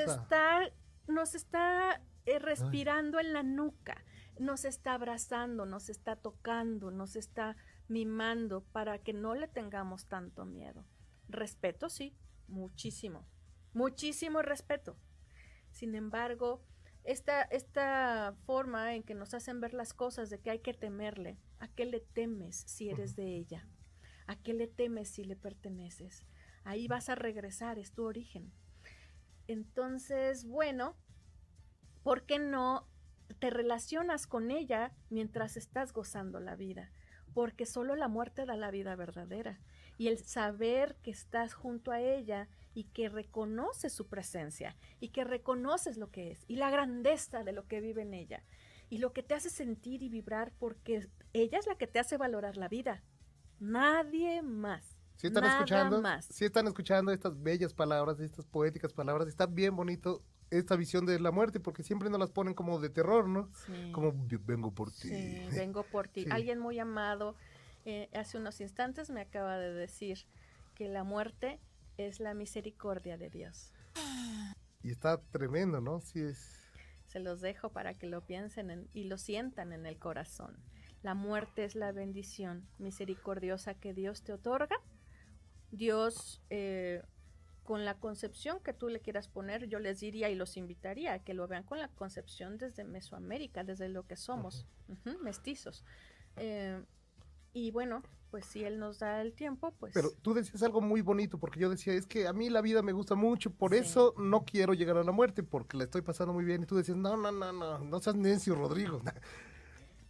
Nos está respirando en la nuca, nos está abrazando, nos está tocando, nos está mimando para que no le tengamos tanto miedo. Respeto, sí, muchísimo, muchísimo respeto. Sin embargo, esta forma en que nos hacen ver las cosas de que hay que temerle, ¿A qué le temes si eres de ella? ¿A qué le temes si le perteneces? Ahí vas a regresar, es tu origen. Entonces, bueno, ¿por qué no te relacionas con ella mientras estás gozando la vida? Porque solo la muerte da la vida verdadera. Y el saber que estás junto a ella y que reconoces su presencia y que reconoces lo que es y la grandeza de lo que vive en ella y lo que te hace sentir y vibrar, porque ella es la que te hace valorar la vida. Nadie más. ¿Sí están Nada escuchando? más. Sí están escuchando estas bellas palabras, estas poéticas palabras. Está bien bonito esta visión de la muerte, porque siempre nos las ponen como de terror, ¿no? Sí. Como vengo por ti. Sí, vengo por ti. Sí. Alguien muy amado hace unos instantes me acaba de decir que la muerte es la misericordia de Dios. Y está tremendo, ¿no? Sí es. Se los dejo para que lo piensen y lo sientan en el corazón. La muerte es la bendición misericordiosa que Dios te otorga. Dios, con la concepción que tú le quieras poner, yo les diría y los invitaría a que lo vean con la concepción desde Mesoamérica, desde lo que somos, mestizos. Y bueno, pues si Él nos da el tiempo, pues... Pero tú decías algo muy bonito, porque yo decía, es que a mí la vida me gusta mucho, por Sí. eso no quiero llegar a la muerte, porque la estoy pasando muy bien. Y tú decías, no seas necio, Rodrigo.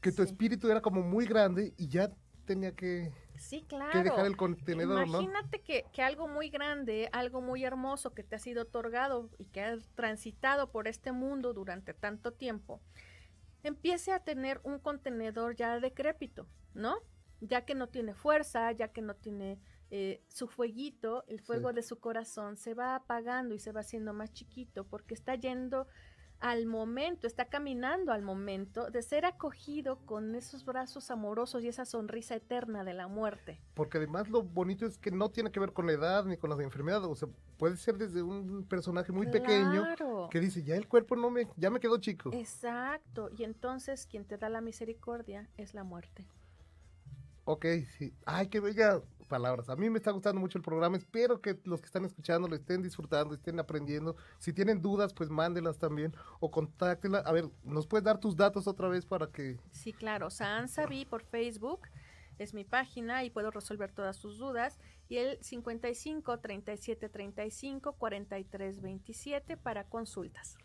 Que tu Sí. espíritu era como muy grande y ya tenía que Sí, claro. que dejar el contenedor, ¿no? Imagínate que algo muy grande, algo muy hermoso que te ha sido otorgado y que has transitado por este mundo durante tanto tiempo, empiece a tener un contenedor ya decrépito, ¿no? Ya que no tiene fuerza, ya que no tiene su fueguito, el fuego Sí. de su corazón se va apagando y se va haciendo más chiquito porque está yendo al momento, está caminando al momento de ser acogido con esos brazos amorosos y esa sonrisa eterna de la muerte. Porque además lo bonito es que no tiene que ver con la edad ni con las enfermedades, o sea, puede ser desde un personaje muy pequeño Claro. que dice, ya el cuerpo ya me quedó chico. Exacto, y entonces quien te da la misericordia es la muerte. Ok, sí. Ay, qué bellas palabras. A mí me está gustando mucho el programa. Espero que los que están escuchando lo estén disfrutando, estén aprendiendo. Si tienen dudas, pues mándenlas también o contáctenla. A ver, ¿nos puedes dar tus datos otra vez para que... Sí, claro, Saansabi por Facebook es mi página y puedo resolver todas sus dudas. Y el 55 37 35 43 27 para consultas.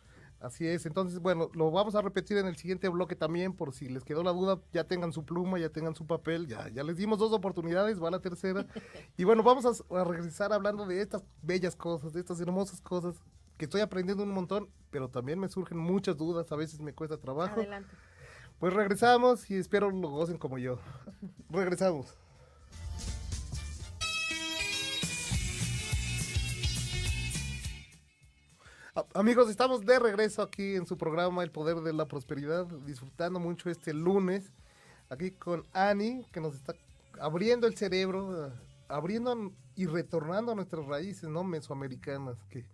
Así es, entonces, bueno, lo vamos a repetir en el siguiente bloque también, por si les quedó la duda, ya tengan su pluma, ya tengan su papel, ya les dimos 2 oportunidades, va la tercera. Y bueno, vamos a regresar hablando de estas bellas cosas, de estas hermosas cosas, que estoy aprendiendo un montón, pero también me surgen muchas dudas, a veces me cuesta trabajo. Adelante. Pues regresamos y espero lo gocen como yo. Regresamos. Amigos, estamos de regreso aquí en su programa El Poder de la Prosperidad, disfrutando mucho este lunes, aquí con Ani, que nos está abriendo el cerebro, abriendo y retornando a nuestras raíces, ¿no? Mesoamericanas, que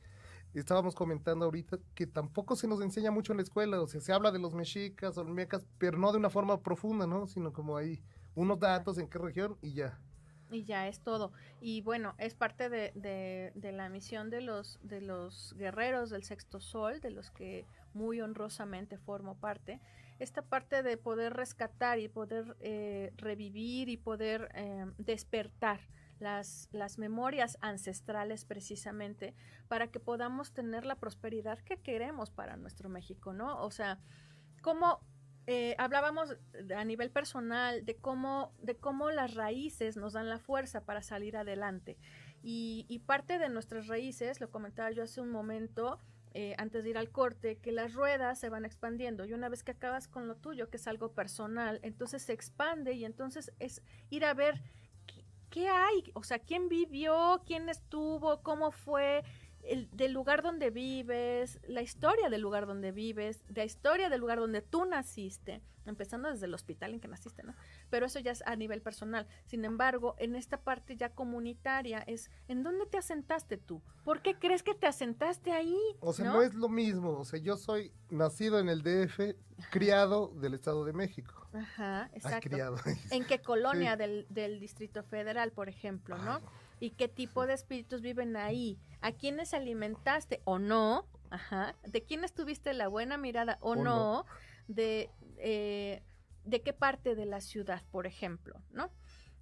estábamos comentando ahorita, que tampoco se nos enseña mucho en la escuela, o sea, se habla de los mexicas, olmecas, pero no de una forma profunda, ¿no? Sino como ahí, unos datos en qué región y ya. Y ya es todo. Y bueno, es parte de la misión de los guerreros del sexto sol, de los que muy honrosamente formo parte. Esta parte de poder rescatar y poder revivir y poder despertar las memorias ancestrales precisamente para que podamos tener la prosperidad que queremos para nuestro México, ¿no? O sea, cómo... hablábamos a nivel personal de cómo las raíces nos dan la fuerza para salir adelante y parte de nuestras raíces, lo comentaba yo hace un momento antes de ir al corte, que las ruedas se van expandiendo y una vez que acabas con lo tuyo, que es algo personal, entonces se expande y entonces es ir a ver qué hay, o sea, quién vivió, quién estuvo, cómo fue, del lugar donde vives, la historia del lugar donde vives, la historia del lugar donde tú naciste, empezando desde el hospital en que naciste, ¿no? Pero eso ya es a nivel personal. Sin embargo, en esta parte ya comunitaria es, ¿en dónde te asentaste tú? ¿Por qué crees que te asentaste ahí? O sea, no es lo mismo, o sea, yo soy nacido en el DF, criado del Estado de México. Ajá, exacto. Ay, criado. ¿En qué colonia Sí. del Distrito Federal, por ejemplo, no? ¿Y qué tipo de espíritus viven ahí? ¿A quiénes alimentaste o no? Ajá. ¿De quiénes tuviste la buena mirada o no? De de qué parte de la ciudad, por ejemplo, ¿no?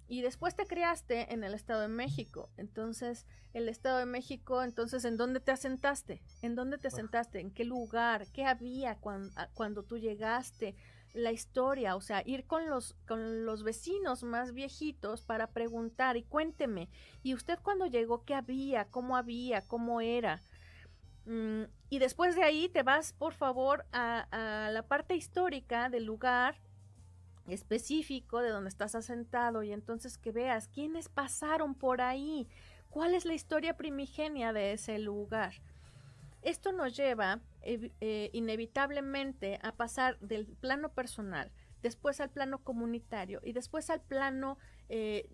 Y después te criaste en el Estado de México. Entonces, el Estado de México, entonces, ¿en dónde te asentaste? ¿En dónde te asentaste? ¿En qué lugar? ¿Qué había cuando tú llegaste? La historia, o sea, ir con los vecinos más viejitos para preguntar y cuénteme. ¿Y usted cuando llegó qué había? ¿Cómo era? Y después de ahí te vas, por favor, a la parte histórica del lugar específico de donde estás asentado y entonces que veas quiénes pasaron por ahí, cuál es la historia primigenia de ese lugar. Esto nos lleva inevitablemente a pasar del plano personal, después al plano comunitario y después al plano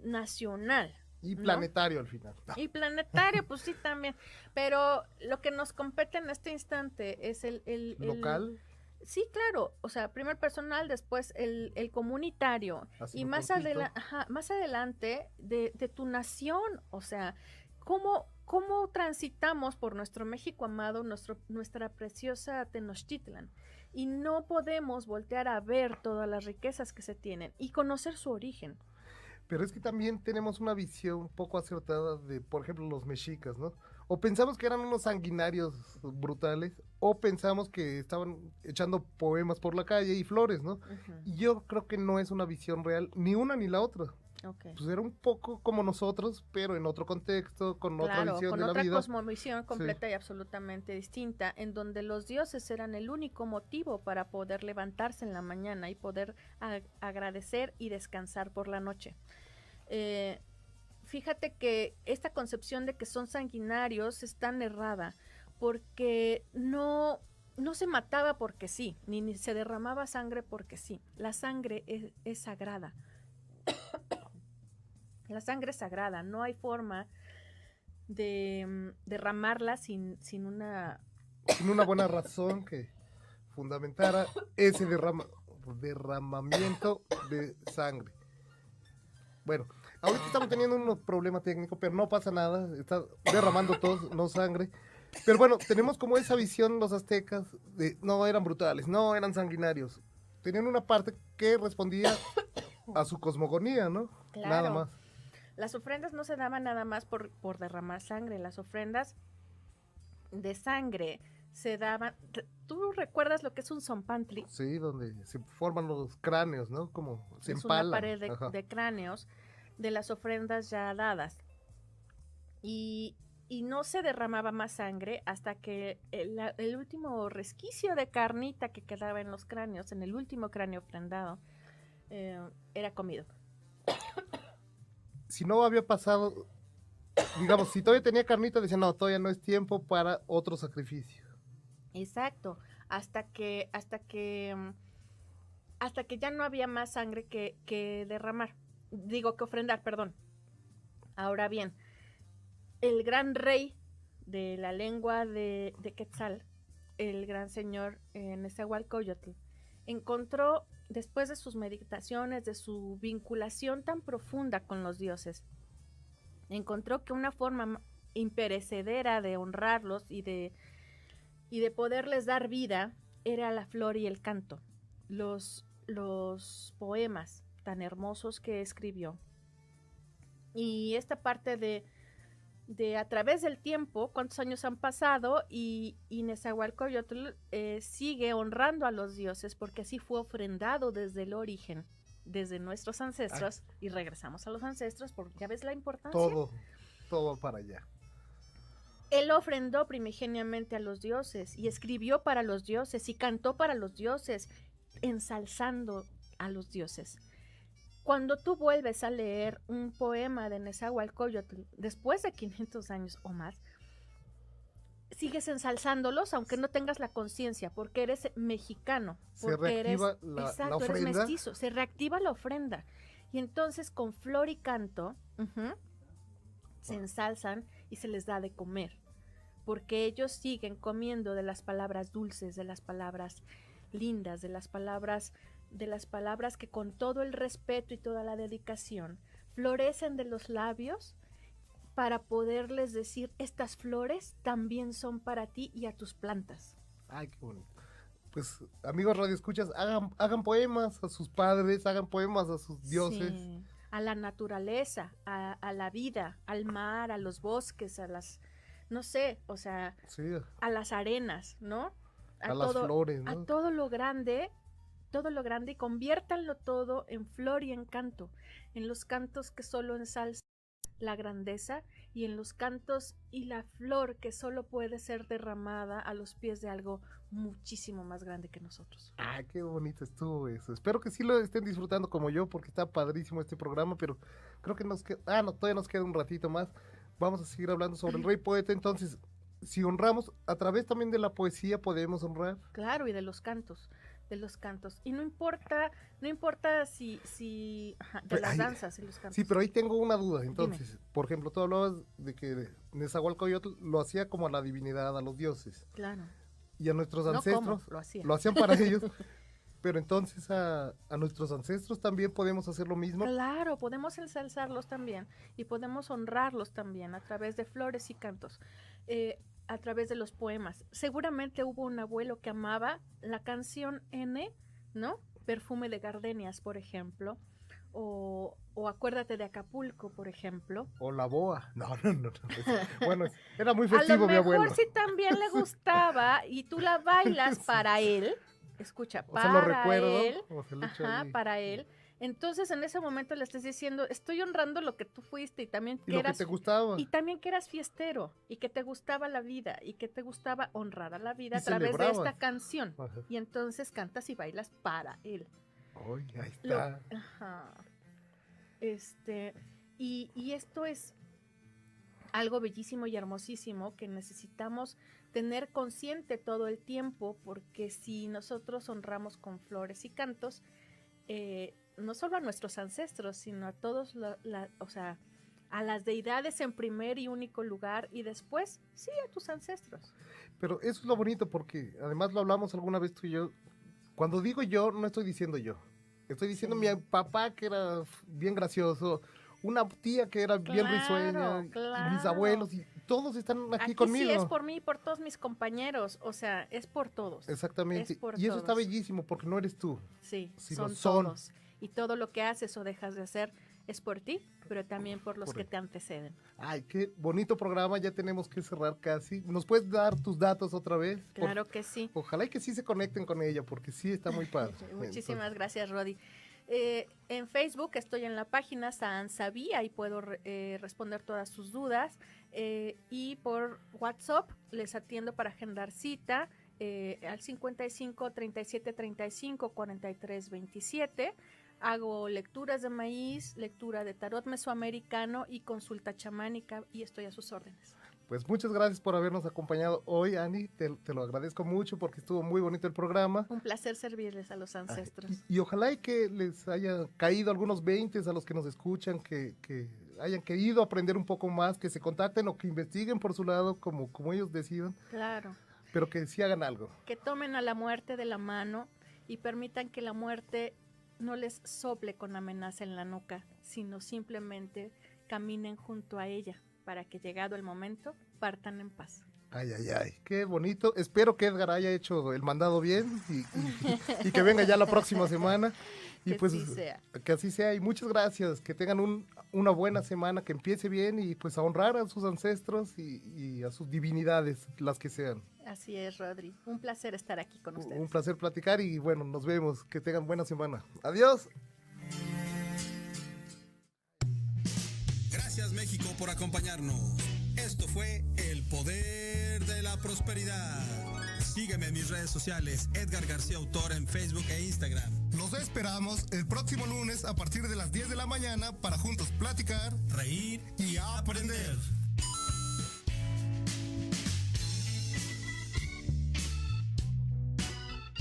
nacional. Y ¿no? planetario al final. Y planetario, pues sí, también. Pero lo que nos compete en este instante es el ¿Local? Sí, claro, o sea, primer personal, después el comunitario Así y lo más, cortito. más adelante de tu nación, o sea, ¿cómo transitamos por nuestro México amado, nuestra preciosa Tenochtitlan? Y no podemos voltear a ver todas las riquezas que se tienen y conocer su origen. Pero es que también tenemos una visión un poco acertada de, por ejemplo, los mexicas, ¿no? O pensamos que eran unos sanguinarios brutales, o pensamos que estaban echando poemas por la calle y flores, ¿no? Y yo creo que no es una visión real, ni una ni la otra. Okay. Pues era un poco como nosotros, pero en otro contexto, con otra visión con de la otra vida. cosmovisión completa y absolutamente distinta, en donde los dioses eran el único motivo para poder levantarse en la mañana y poder agradecer y descansar por la noche. Fíjate que esta concepción de que son sanguinarios es tan errada, porque no se mataba porque sí, ni se derramaba sangre porque sí. La sangre es sagrada. La sangre es sagrada, no hay forma de derramarla sin una... Sin una buena razón que fundamentara ese derramamiento de sangre. Bueno, ahorita estamos teniendo un problema técnico, pero no pasa nada, está derramando todo, no sangre. Pero bueno, tenemos como esa visión los aztecas de no eran brutales, no eran sanguinarios. Tenían una parte que respondía a su cosmogonía, ¿no? Claro. Nada más. Las ofrendas no se daban nada más por derramar sangre, las ofrendas de sangre se daban... ¿Tú recuerdas lo que es un zompantli? Sí, donde se forman los cráneos, ¿no? Como se es empalan. Una pared de cráneos de las ofrendas ya dadas. Y no se derramaba más sangre hasta que el último resquicio de carnita que quedaba en los cráneos, en el último cráneo ofrendado, era comido. Si no había pasado, digamos, si todavía tenía carnita, decían, no, todavía no es tiempo para otro sacrificio. Exacto, hasta que ya no había más sangre que derramar, que ofrendar, perdón. Ahora bien, el gran rey de la lengua de Quetzal, el gran señor Nezahualcóyotl, encontró, después de sus meditaciones, de su vinculación tan profunda con los dioses, encontró que una forma imperecedera de honrarlos y de poderles dar vida era la flor y el canto, los poemas tan hermosos que escribió. Y esta parte de a través del tiempo, cuántos años han pasado, y Nezahualcóyotl sigue honrando a los dioses porque así fue ofrendado desde el origen, desde nuestros ancestros. Ay. Y regresamos a los ancestros porque ya ves la importancia. Todo para allá. Él ofrendó primigeniamente a los dioses y escribió para los dioses y cantó para los dioses, ensalzando a los dioses. Cuando tú vuelves a leer un poema de Nezahualcóyotl después de 500 años o más, sigues ensalzándolos aunque no tengas la conciencia, porque eres mexicano, porque eres mestizo, se reactiva la ofrenda. Y entonces con flor y canto se ensalzan y se les da de comer, porque ellos siguen comiendo de las palabras dulces, de las palabras lindas, de las palabras que con todo el respeto y toda la dedicación florecen de los labios para poderles decir, estas flores también son para ti y a tus plantas. Ay, qué bonito. pues, amigos radioescuchas, hagan poemas a sus padres, hagan poemas a sus dioses. Sí, a la naturaleza, a la vida, al mar, a los bosques, a las, no sé, o sea, Sí, a las arenas, ¿no? a las flores, ¿no? A todo lo grande, y conviértanlo todo en flor y en canto, en los cantos que solo ensalzan la grandeza y en los cantos y la flor que solo puede ser derramada a los pies de algo muchísimo más grande que nosotros. Ah, qué bonito estuvo eso. Espero que sí lo estén disfrutando como yo, porque está padrísimo este programa, pero creo que nos queda, no, todavía nos queda un ratito más. Vamos a seguir hablando sobre el rey poeta. Entonces, si honramos, a través también de la poesía podemos honrar. Claro, y de los cantos. Y no importa si de Pero, las ay, danzas y los cantos. Sí, pero ahí tengo una duda. Entonces, por ejemplo, tú hablabas de que Nezahualcóyotl lo hacía como a la divinidad, a los dioses. Claro. Y a nuestros No ancestros como, lo hacía. lo hacían para ellos. Pero entonces a nuestros ancestros también podemos hacer lo mismo. Claro, podemos ensalzarlos también y podemos honrarlos también a través de flores y cantos, a través de los poemas. Seguramente hubo un abuelo que amaba la canción N, ¿no? Perfume de gardenias, por ejemplo, o Acuérdate de Acapulco, por ejemplo. O la boa. No. Bueno, era muy A lo festivo mi mejor abuelo. si también le gustaba y tú la bailas para él, escucha, O sea, lo para recuerdo. él, O se lo echo ajá, ahí. para él. Entonces en ese momento le estás diciendo, estoy honrando lo que tú fuiste y también Y que lo que eras, te gustaba. y también que eras fiestero y que te gustaba la vida y que te gustaba honrar a la vida Y a través de celebrabas. esta canción. Ajá. Y entonces cantas y bailas para él. Ay, ahí Lo- está. ajá. Y esto es algo bellísimo y hermosísimo que necesitamos tener consciente todo el tiempo, porque si nosotros honramos con flores y cantos, no solo a nuestros ancestros, sino a todos, o sea, a las deidades en primer y único lugar, y después, sí, a tus ancestros. Pero eso es lo bonito, porque además lo hablamos alguna vez tú y yo. Cuando digo yo, no estoy diciendo yo. Estoy diciendo Sí. mi papá, que era bien gracioso, una tía que era bien Claro, risueña, y mis claro. abuelos, y todos están aquí Aquí conmigo. sí es por mí y por todos mis compañeros, o sea, es por todos. Exactamente. Es por Y eso está todos. bellísimo, porque no eres tú. Sí, Sí, son lo son. todos. Y todo lo que haces o dejas de hacer es por ti, pero también por los Por que él. te anteceden. Ay, qué bonito programa, ya tenemos que cerrar casi. ¿Nos puedes dar tus datos otra vez? Claro que sí. Ojalá y que sí se conecten con ella, porque sí está muy padre. Muchísimas gracias, Rodi. En Facebook estoy en la página Sansabí, ahí puedo responder todas sus dudas. Y por WhatsApp les atiendo para agendar cita al 55 37 35 43 27. Hago lecturas de maíz, lectura de tarot mesoamericano y consulta chamánica, y estoy a sus órdenes. Pues muchas gracias por habernos acompañado hoy, Ani. Te lo agradezco mucho porque estuvo muy bonito el programa. Un placer servirles a los ancestros. Y ojalá y que les haya caído algunos 20 a los que nos escuchan, que hayan querido aprender un poco más, que se contacten o que investiguen por su lado como ellos decidan, Claro. pero que sí hagan algo. Que tomen a la muerte de la mano y permitan que la muerte no les sople con amenaza en la nuca, sino simplemente caminen junto a ella para que, llegado el momento, partan en paz. Ay, qué bonito. Espero que Edgar haya hecho el mandado bien y que venga ya la próxima semana. Y Que pues sí sea. que así sea. Y muchas gracias. Que tengan una buena semana, que empiece bien y pues a honrar a sus ancestros y a sus divinidades, las que sean. Así es, Rodri. Un placer estar aquí con ustedes. Un placer platicar y bueno, nos vemos. Que tengan buena semana. Adiós. Gracias, México, por acompañarnos. Esto fue El Poder de la Prosperidad. Sígueme en mis redes sociales, Edgar García Autor, en Facebook e Instagram. Los esperamos el próximo lunes a partir de las 10 de la mañana para juntos platicar Reír y aprender.